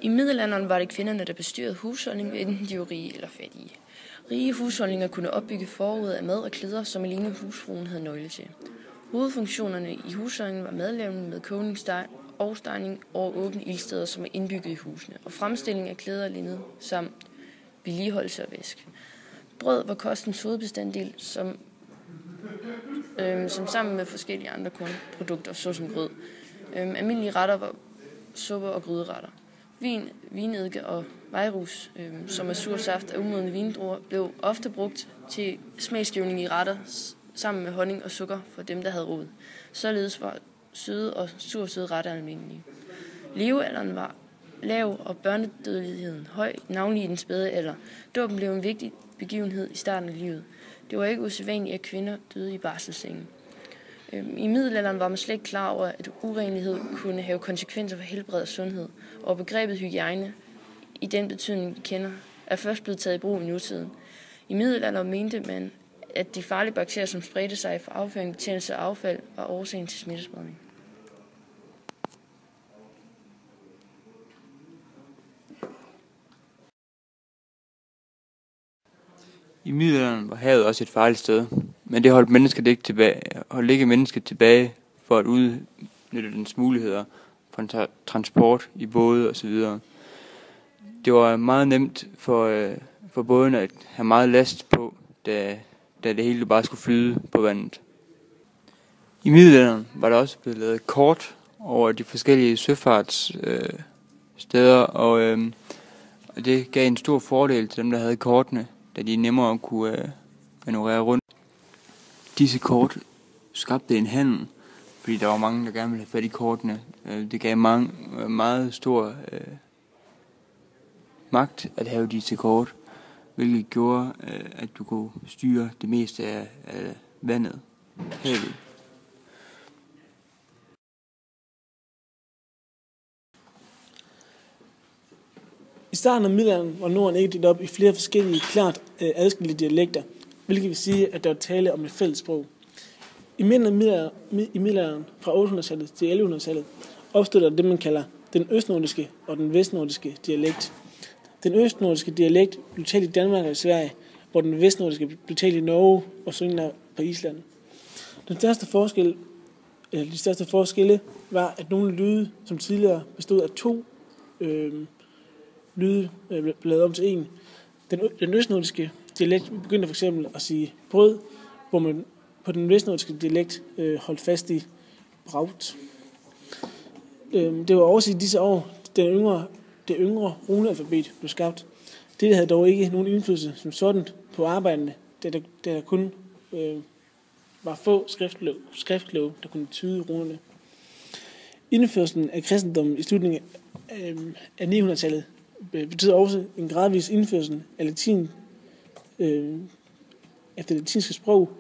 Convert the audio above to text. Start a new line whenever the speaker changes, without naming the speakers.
I middelalderen var det kvinderne, der bestyrede husholdningen, enten de var rige eller fattige. Rige husholdninger kunne opbygge forråd af mad og klæder, som alene husfruen havde nøgle til. Hovedfunktionerne i husholdningen var madlavning med kogning, og stegning over åbne ildsteder, som er indbygget i husene, og fremstilling af klæder og linned samt vedligeholdelse og vask. Brød var kostens hovedbestanddel, som sammen med forskellige andre kornprodukter, såsom grød. Almindelige retter var supper og gryderetter. Vin, vinedike og vejrus, som er sur saft af umodne vindruer, blev ofte brugt til smagsgivning i retter sammen med honning og sukker for dem, der havde råd. Således var søde og sursøde retter almindelige. Levealderen var lav og børnedødeligheden høj, navnlig i den spæde alder. Dåben blev en vigtig begivenhed i starten af livet. Det var ikke usædvanligt, at kvinder døde i barselssengen. I middelalderen var man slet ikke klar over, at urenlighed kunne have konsekvenser for helbred og sundhed, og begrebet hygiejne, i den betydning vi kender, er først blevet taget i brug i nutiden. I middelalderen mente man, at de farlige bakterier, som spredte sig fra afføring, betændelse og affald, var årsagen til smittespredning.
I middelalderen var havet også et farligt sted, men det holdt ikke mennesket tilbage for at udnytte dens muligheder for transport i både osv. Det var meget nemt for bådene at have meget last på, da det hele bare skulle flyde på vandet. I middelalderen var der også blevet lavet kort over de forskellige søfartssteder, og det gav en stor fordel til dem, der havde kortene, da de nemmere kunne manøvrere rundt. Disse kort skabte en handel, fordi der var mange, der gerne ville have fat i kortene. Det gav meget stor magt at have disse kort, hvilket gjorde, at du kunne styre det meste af vandet, havet.
I starten af middelalderen var Norden ikke delt op i flere forskellige, klart adskilte dialekter, hvilket vil sige, at der var tale om et fælles sprog. I middelalderen fra 800-tallet til 1100-tallet opstod der det, man kalder den østnordiske og den vestnordiske dialekt. Den østnordiske dialekt blev talt i Danmark og i Sverige, hvor den vestnordiske blev talt i Norge og Sønderjylland på Island. De største forskelle var, at nogle lyde, som tidligere bestod af to lyde, blev lavet om til en. Den østnordiske dialekt begyndte for eksempel at sige brød, hvor man på den vestnordiske dialekt holdt fast i braut. Det var også i disse år, det yngre runealfabet blev skabt. Det havde dog ikke nogen indflydelse som sådan på arbejderne, da der kun var få skriftlove, der kunne tyde runerne. Indførelsen af kristendommen i slutningen af 900-tallet betyder også en gradvis indførsel af latin efter det latinske sprog.